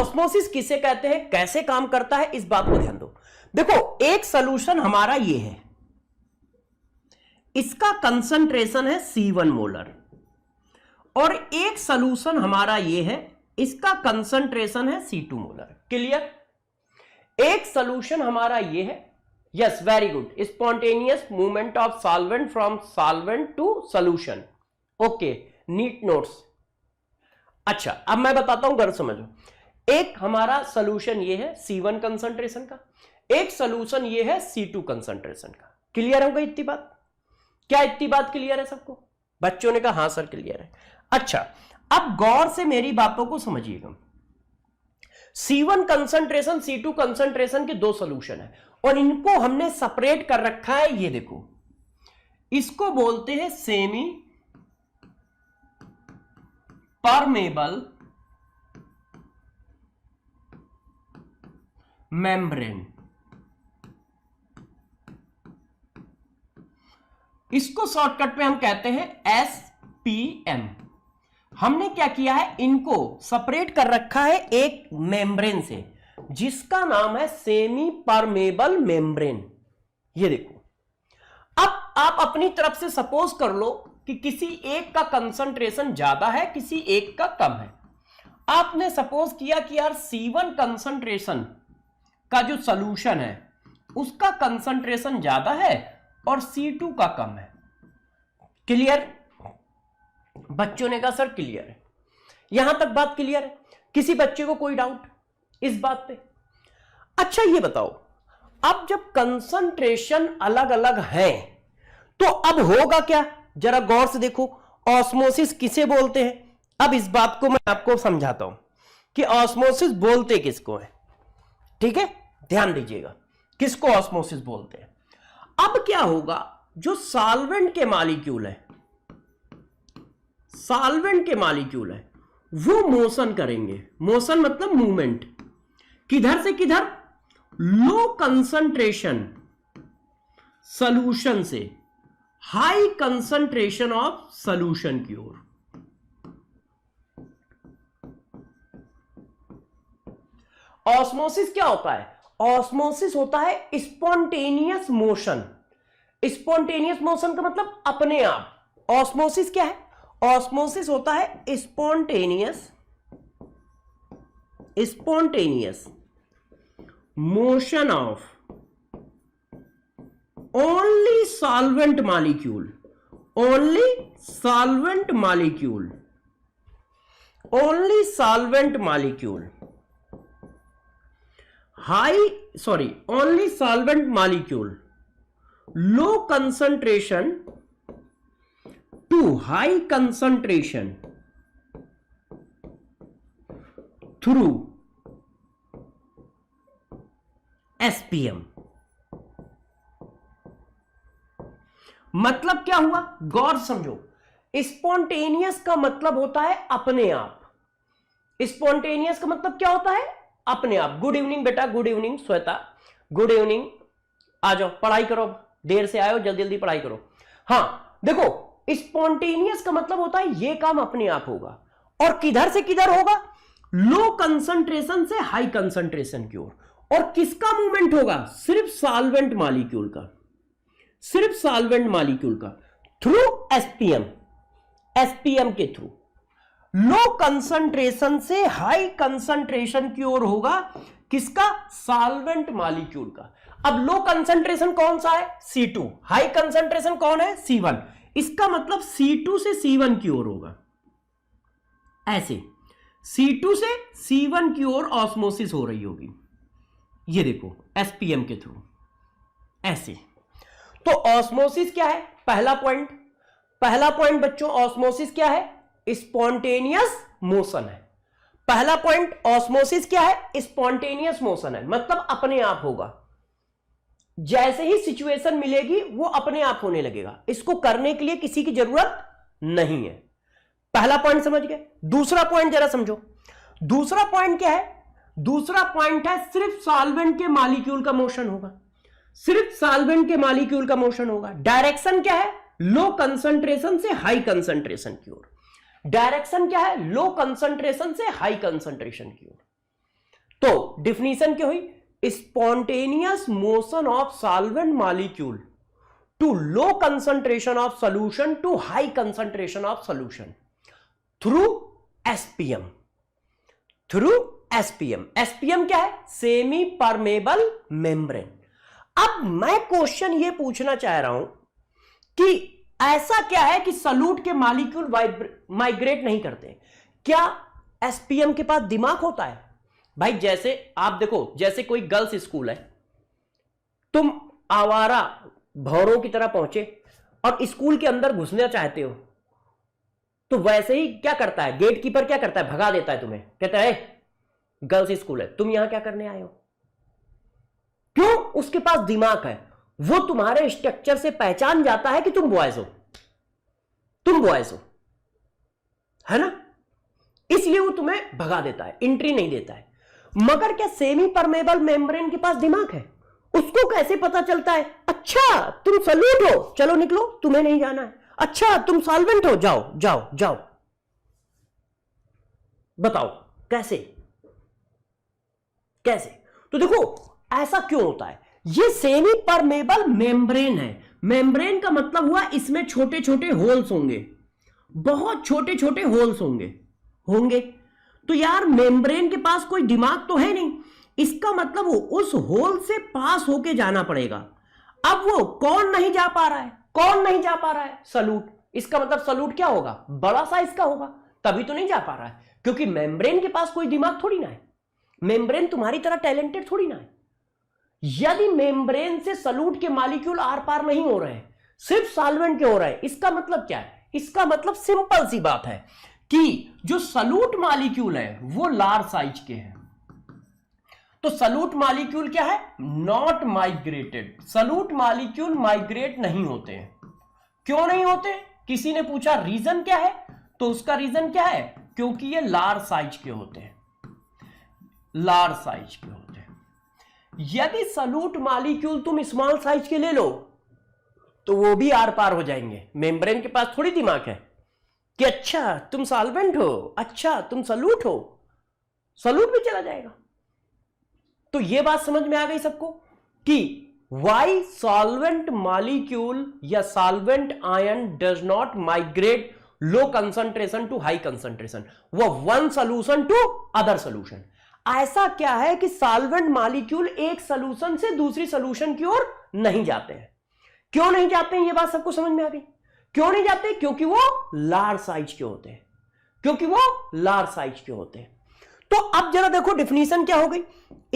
Osmosis किसे कहते हैं, कैसे काम करता है, इस बात को ध्यान दो। देखो एक सॉल्यूशन हमारा ये है, इसका कंसंट्रेशन है C1 मोलर, और एक सॉल्यूशन हमारा ये है, इसका कंसंट्रेशन है C2 मोलर। क्लियर? एक सॉल्यूशन हमारा ये है, yes very good, spontaneous movement of solvent from solvent to solution. Okay, NEET notes. अच्छा अब मैं बताता हूं, घर समझो। एक हमारा सॉल्यूशन ये है C1 कंसंट्रेशन का, एक सॉल्यूशन ये है C2 कंसंट्रेशन का। क्लियर हो गई इतनी बात? क्या इतनी बात क्लियर है सबको? बच्चों ने कहा हां सर क्लियर है। अच्छा अब गौर से मेरी बातों को समझिएगा। C1 कंसंट्रेशन C2 कंसंट्रेशन के दो सॉल्यूशन है, और इनको हमने सेपरेट कर रखा है। ये देखो, इसको बोलते हैं सेमी परमेबल मेम्ब्रेन। इसको शॉर्टकट में हम कहते हैं SPM। हमने क्या किया है, इनको सेपरेट कर रखा है एक मेम्ब्रेन से, जिसका नाम है सेमी परमेबल मेम्ब्रेन। ये देखो, अब आप अपनी तरफ से सपोज कर लो कि किसी एक का कंसंट्रेशन ज्यादा है, किसी एक का कम है। आपने सपोज किया कि यार C1 कंसंट्रेशन का जो सॉल्यूशन है उसका कंसंट्रेशन ज्यादा है और C2 का कम है। क्लियर? बच्चों ने कहा सर क्लियर है। यहां तक बात क्लियर है? किसी बच्चे को कोई डाउट इस बात पे? अच्छा ये बताओ, अब जब कंसंट्रेशन अलग अलग है तो अब होगा क्या, जरा गौर से देखो। ऑस्मोसिस किसे बोलते हैं? अब इस बात को मैं आपको समझाता हूं कि ऑस्मोसिस बोलते किसको है। ठीक है, ध्यान दीजिएगा, किसको ऑस्मोसिस बोलते हैं। अब क्या होगा, जो सॉल्वेंट के मॉलिक्यूल है, सॉल्वेंट के मॉलिक्यूल है वो मोशन करेंगे। मोशन मतलब मूवमेंट, किधर से किधर? लो कंसंट्रेशन सॉल्यूशन से हाई कंसंट्रेशन ऑफ सॉल्यूशन की ओर। ऑस्मोसिस क्या होता है? ऑस्मोसिस होता है स्पॉन्टेनियस मोशन। स्पॉन्टेनियस मोशन का मतलब अपने आप। ऑस्मोसिस क्या है? ऑस्मोसिस होता है spontaneous motion of only solvent molecule, only solvent molecule, only solvent molecule, only solvent molecule, low concentration to high concentration through SPM। मतलब क्या हुआ, गौर समझो। स्पॉन्टेनियस का मतलब होता है अपने आप। स्पॉन्टेनियस का मतलब क्या होता है? अपने आप। गुड इवनिंग बेटा, good evening Shweta, good evening. आ जाओ पढ़ाई करो, देर से आए हो, जल्दी जल्दी पढ़ाई करो। हां देखो, स्पॉन्टेनियस का मतलब होता है ये काम अपने आप होगा, और किधर से किधर होगा? लो कंसंट्रेशन से हाई कंसंट्रेशन की ओर। और किसका मूवमेंट होगा? सिर्फ सॉल्वेंट मॉलिक्यूल का, सिर्फ सॉल्वेंट मॉलिक्यूल का, थ्रू एसपीएम, एसपीएम के थ्रू। लो कंसंट्रेशन से हाई कंसंट्रेशन की ओर होगा, किसका? सॉल्वेंट मॉलिक्यूल का। अब लो कंसंट्रेशन कौन सा है? C2। हाई कंसंट्रेशन कौन है? C1। इसका मतलब C2 से C1 की ओर होगा, ऐसे C2 से C1 की ओर ऑस्मोसिस हो रही होगी। ये देखो एसपीएम के थ्रू, ऐसे। तो ऑस्मोसिस क्या है? पहला पॉइंट, पहला पॉइंट बच्चों, ऑस्मोसिस क्या है? स्पॉन्टेनियस मोशन है। पहला पॉइंट, ऑस्मोसिस क्या है? स्पॉन्टेनियस मोशन है, मतलब अपने आप होगा। जैसे ही सिचुएशन मिलेगी वो अपने आप होने लगेगा, इसको करने के लिए किसी की जरूरत नहीं है। पहला पॉइंट समझ गए? दूसरा पॉइंट जरा समझो। दूसरा पॉइंट क्या है? दूसरा पॉइंट है सिर्फ सॉल्वेंट के मॉलिक्यूल का मोशन होगा, सिर्फ सॉल्वेंट के मॉलिक्यूल का मोशन होगा। डायरेक्शन क्या है? लो कंसंट्रेशन से हाई कंसंट्रेशन की ओर। डायरेक्शन क्या है? लो कंसंट्रेशन से हाई कंसंट्रेशन की ओर। तो डिफिनीशन क्या हुई? Spontaneous motion of solvent molecule to low concentration of solution to high concentration of solution through SPM. Through SPM. SPM क्या है? Semi permeable membrane. अब मैं क्वेश्चन ये पूछना चाह रहा हूं कि ऐसा क्या है कि सॉल्यूट के मॉलिक्यूल माइग्रेट नहीं करते? क्या एसपीएम के पास दिमाग होता है? भाई जैसे आप देखो, जैसे कोई गर्ल्स स्कूल है, तुम आवारा भौरों की तरह पहुंचे और स्कूल के अंदर घुसना चाहते हो, तो वैसे ही क्या करता है गेट कीपर? क्या करता है? भगा देता है तुम्हें, कहता है गर्ल्स स्कूल है, तुम यहां क्या करने आए हो? क्यों? उसके पास दिमाग है, वो तुम्हारे स्ट्रक्चर से पहचान जाता है कि तुम बॉयज हो, तुम बॉयज हो, है ना? इसलिए वो तुम्हें भगा देता है, एंट्री नहीं देता है। मगर क्या सेमी परमेबल मेम्ब्रेन के पास दिमाग है? उसको कैसे पता चलता है? अच्छा तुम सॉल्यूट हो, चलो निकलो, तुम्हें नहीं जाना है। अच्छा तुम सॉल्वेंट हो, जाओ जाओ जाओ। बताओ कैसे? कैसे? तो देखो ऐसा क्यों होता है? ये सेमी परमेबल मेम्ब्रेन है। मेम्ब्रेन का मतलब हुआ इसमें छोटे छोटे होल्स होंगे, बहुत छोटे छोटे होल्स होंगे। तो यार मेम्ब्रेन के पास कोई दिमाग तो है नहीं, इसका मतलब वो उस होल से पास होके जाना पड़ेगा। अब वो कौन नहीं जा पा रहा है? कौन नहीं जा पा रहा है? सॉल्यूट। इसका मतलब सॉल्यूट क्या होगा? बड़ा साइज का होगा, तभी तो नहीं जा पा रहा है, क्योंकि मेम्ब्रेन के पास कोई दिमाग थोड़ी ना है। मेम्ब्रेन तुम्हारी तरह टैलेंटेड थोड़ी ना है। यदि मेम्ब्रेन से सॉल्यूट के मॉलिक्यूल आर पार नहीं हो रहे हैं, सिर्फ सॉल्वेंट के हो रहे हैं, इसका मतलब क्या है? इसका मतलब सिंपल सी बात है कि जो सॉल्यूट मॉलिक्यूल है वो लार्ज साइज के हैं। तो सॉल्यूट मॉलिक्यूल क्या है? Not migrated. Solute molecule migrate नहीं होते हैं। क्यों नहीं होते? किसी ने पूछा रीजन क्या है, तो उसका रीजन क्या है? क्योंकि ये लार्ज साइज के होते हैं, लार्ज साइज के होते हैं। यदि सॉल्यूट मॉलिक्यूल तुम स्मॉल साइज के ले लो तो वो भी आर पार हो जाएंगे। मेम्ब्रेन के पास थोड़ी दिमाग है कि अच्छा तुम सॉल्वेंट हो, अच्छा तुम सॉल्यूट हो, सॉल्यूट भी चला जाएगा। तो ये बात समझ में आ गई सबको कि वाई सॉल्वेंट मॉलिक्यूल या solvent ion does not migrate low concentration to high concentration, वो one solution to other solution. ऐसा क्या है कि सॉल्वेंट मॉलिक्यूल एक सॉल्यूशन से दूसरी सॉल्यूशन की ओर नहीं जाते हैं। क्यों नहीं जाते हैं? ये बात सबको समझ में आ गई। क्यों नहीं जाते? क्योंकि वो लार्ज साइज के होते हैं, क्योंकि वो लार्ज साइज के होते हैं। तो अब जरा देखो डिफिनीशन क्या हो गई?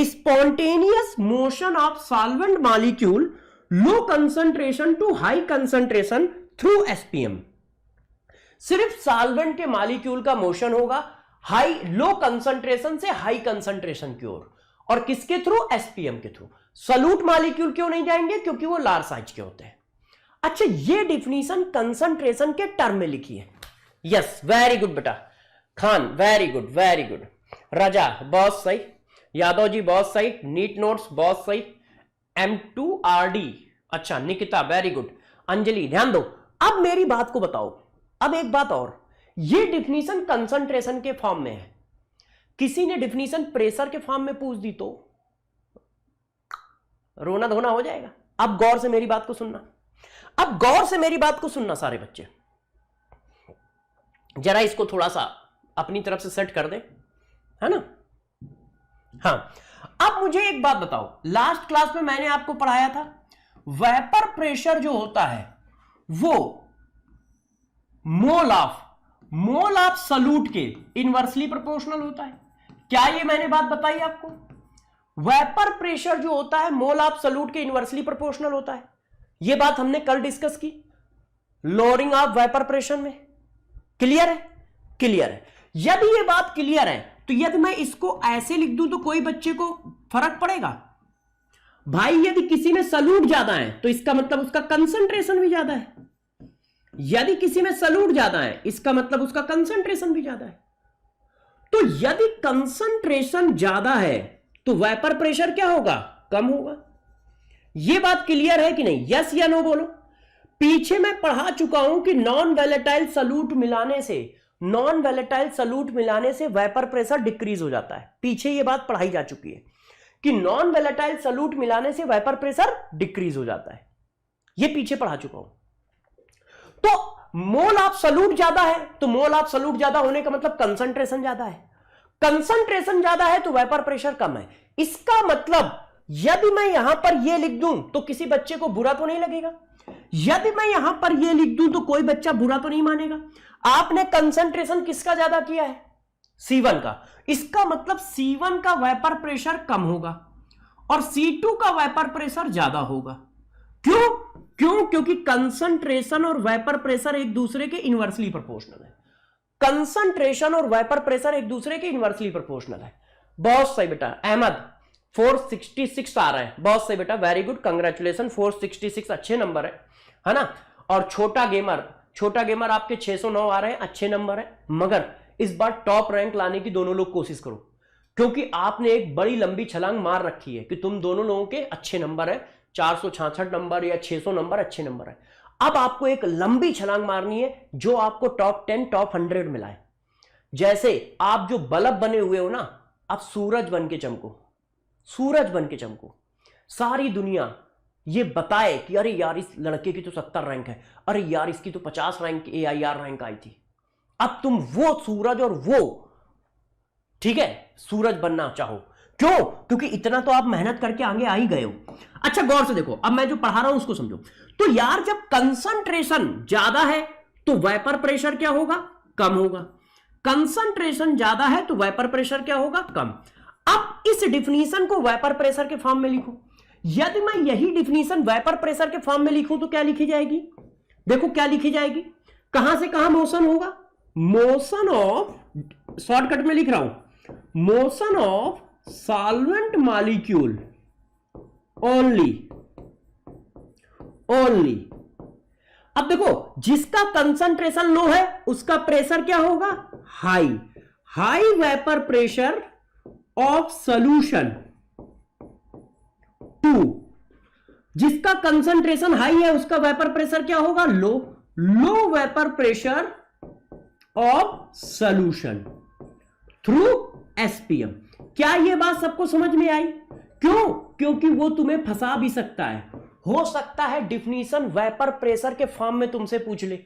Spontaneous motion of solvent molecule low concentration to high concentration through SPM. सिर्फ सॉल्वेंट के मॉलिक्यूल का मोशन होगा हाई लो कंसंट्रेशन से हाई कंसंट्रेशन की ओर, और किसके थ्रू? एसपीएम के थ्रू। सॉल्यूट मॉलिक्यूल क्यों नहीं जाएंगे? क्योंकि वो लार्ज साइज के होते हैं। अच्छा ये डिफिनीशन कंसंट्रेशन के टर्म में लिखी है। यस वेरी गुड बेटा Khan, very good very good. Raja बहुत सही, यादव जी बहुत सही, नीट नोट्स बहुत सही, M2RD अच्छा, निकिता वेरी गुड, अंजलि ध्यान दो। अब मेरी बात को बताओ, अब एक बात और, ये डिफिनीशन कंसंट्रेशन के फॉर्म में है, किसी ने डिफिनीशन प्रेशर के फॉर्म में पूछ दी तो रोना धोना हो जाएगा। अब गौर से मेरी बात को सुनना, अब गौर से मेरी बात को सुनना सारे बच्चे, जरा इसको थोड़ा सा अपनी तरफ से सेट कर दे, है ना? हाँ, अब मुझे एक बात बताओ, लास्ट क्लास में मैंने आपको पढ़ाया था वेपर प्रेशर जो होता है वो मोल ऑफ सॉल्यूट के इनवर्सली प्रोपोर्शनल होता है। क्या ये मैंने बात बताई आपको? वेपर प्रेशर जो होता है मोल ऑफ सॉल्यूट के इनवर्सली प्रोपोर्शनल होता है। ये बात हमने कल डिस्कस की लोअरिंग ऑफ वेपर प्रेशर में। क्लियर है? क्लियर है। यदि ये बात क्लियर है तो यदि मैं इसको ऐसे लिख दूं तो कोई बच्चे को फर्क पड़ेगा? भाई यदि किसी में सॉल्यूट ज्यादा है तो इसका मतलब उसका कंसंट्रेशन भी ज्यादा है, यदि किसी में सॉल्यूट ज्यादा है इसका मतलब उसका कंसंट्रेशन भी ज्यादा है। तो यदि कंसंट्रेशन ज्यादा है तो वेपर प्रेशर क्या होगा? कम होगा। यह बात क्लियर है कि नहीं? यस या नो बोलो। पीछे मैं पढ़ा चुका हूं कि नॉन वोलेटाइल सॉल्यूट मिलाने से नॉन वैलेटाइल सॉल्यूट मिलाने से वेपर प्रेशर डिक्रीज हो जाता है। पीछे ये बात पढ़ाई जा चुकी है कि नॉन वैलेटाइल सॉल्यूट मिलाने से वेपर प्रेशर डिक्रीज हो जाता है, ये पीछे पढ़ा चुका हूं। तो मोल ऑफ सॉल्यूट ज्यादा है, तो मोल ऑफ सॉल्यूट ज्यादा होने का मतलब कंसंट्रेशन ज्यादा है, कंसंट्रेशन ज्यादा है तो वेपर प्रेशर कम है। इसका मतलब यदि मैं यहां पर यह लिख दूं तो किसी बच्चे को बुरा तो नहीं लगेगा, यदि मैं यहां पर यह लिख दूं तो कोई बच्चा बुरा तो नहीं मानेगा। आपने कंसंट्रेशन किसका ज्यादा किया है? C1 का। इसका मतलब C1 का वेपर प्रेशर कम होगा और C2 का वेपर प्रेशर ज्यादा होगा। क्यों? क्योंकि कंसंट्रेशन और वेपर प्रेशर एक दूसरे के इनवर्सली प्रोपोर्शनल है। कंसंट्रेशन और वेपर प्रेशर एक दूसरे के इनवर्सली प्रोपोर्शनल है। बहुत सही बेटा। अहमद 466 आ रहा है, बहुत सही बेटा, वेरी गुड, कंग्रेचुलेशन, 466 अच्छे नंबर है ना। और छोटा गेमर आपके 609 आ रहे हैं, अच्छे नंबर है, मगर इस बार टॉप रैंक लाने की दोनों लोग कोशिश करो, क्योंकि आपने एक बड़ी लंबी छलांग मार रखी है कि तुम दोनों लोगों के अच्छे नंबर है, 466 नंबर या 600 नंबर अच्छे नंबर है। अब आपको एक लंबी छलांग मारनी है जो आपको टॉप 10 टॉप 100 मिलाए। जैसे आप जो बल्ब बने हुए हो ना, आप सूरज बन के चमको, सूरज बन के चमको, सारी दुनिया ये बताए कि अरे यार इस लड़के की तो 70 रैंक है, अरे यार इसकी तो 50 रैंक AIR रैंक आई थी। अब तुम वो सूरज और वो, ठीक है, सूरज बनना चाहो। क्यों? क्योंकि इतना तो आप मेहनत करके आगे आ ही गए हो। अच्छा गौर से देखो, अब मैं जो पढ़ा रहा हूं उसको समझो। तो यार जब कंसंट्रेशन ज्यादा है तो वेपर प्रेशर क्या होगा? कम होगा। कंसंट्रेशन ज्यादा है तो वेपर प्रेशर क्या होगा? कम। अब इस डिफिनीशन को वेपर प्रेशर के फॉर्म में लिखो। यदि मैं यही डिफिनीशन वेपर प्रेशर के फॉर्म में लिखूं तो क्या लिखी जाएगी? देखो क्या लिखी जाएगी, कहां से कहां मोशन होगा? मोशन ऑफ, शॉर्टकट में लिख रहा हूं, motion of solvent molecule only. अब देखो, जिसका कंसंट्रेशन लो है उसका प्रेशर क्या होगा? High vapour pressure of solution to, जिसका कंसंट्रेशन हाई है उसका वेपर प्रेशर क्या होगा? Low vapour pressure of solution through SPM। क्या यह बात सबको समझ में आई? क्यों? क्योंकि वो तुम्हें फंसा भी सकता है, हो सकता है डिफिनीशन वेपर प्रेशर के फॉर्म में तुमसे पूछ ले।